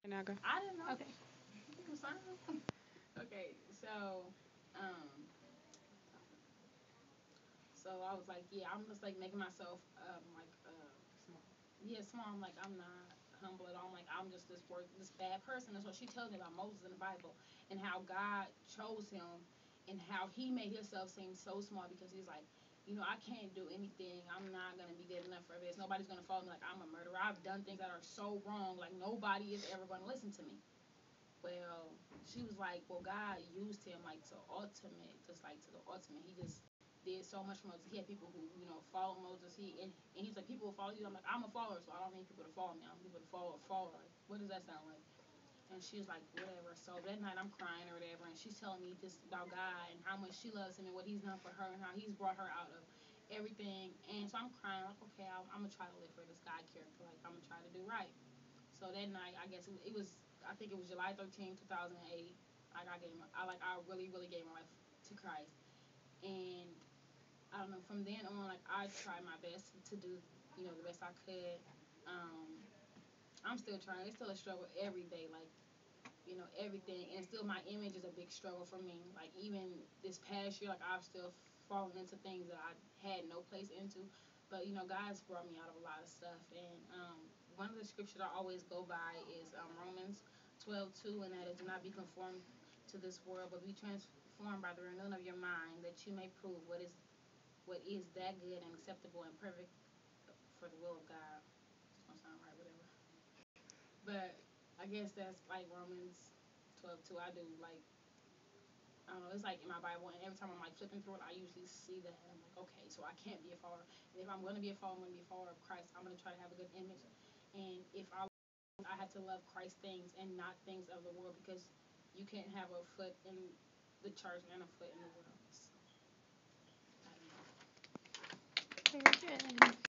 Now go. I didn't know. Okay. It was fine. Okay, um, so I was like, yeah, I'm just like making myself yeah, small. I'm like, I'm not humble at all. I'm like, I'm just this bad person. And so she tells me about Moses in the Bible and how God chose him and how he made himself seem so small because he's like, I can't do anything. I'm not gonna be good enough for this. Nobody's gonna follow me. Like I'm a murderer. I've done things that are so wrong. Like nobody is ever gonna listen to me. Well, she was like, well, God used him like to ultimate, just like to the ultimate. He just did so much for Moses. He had people who, followed Moses. And he's like, people will follow you. I'm like, I'm a follower, so I don't need people to follow me. I want people to follow. Like, what does that sound like? And she was like, whatever. So that night I'm crying or whatever, and she's telling me just about God and how much she loves him and what he's done for her and how he's brought her out of everything. And so I'm crying like, okay, I'm gonna try to live for this God character. Like I'm gonna try to do right. So that night, I guess it was. I think it was July 13th, 2008. Like I really, really gave my life to Christ, and I don't know. From then on, like I tried my best to do, the best I could. Um, I'm still trying. It's still a struggle every day. Like everything, and still my image is a big struggle for me. Like even this past year, like I've still fallen into things that I had no place into. But God's brought me out of a lot of stuff, and one of the scriptures I always go by is Romans 12:2, and that is, do not be conformed to this world, but be transformed by the renewing of your mind, that you may prove what is that good and acceptable and perfect for the will of God. It's gonna sound right, whatever. But I guess that's like Romans 12:2. I do like, I don't know. It's like in my Bible, and every time I'm like flipping through it, I usually see that, and I'm like, okay, so I can't be a follower. And if I'm going to be a follower, I'm going to be a follower of Christ. I'm going to try to have a good image, and if I have to love Christ things and not things of the world, because you can't have a foot in the church and a foot in the world. So, I don't know. Very good.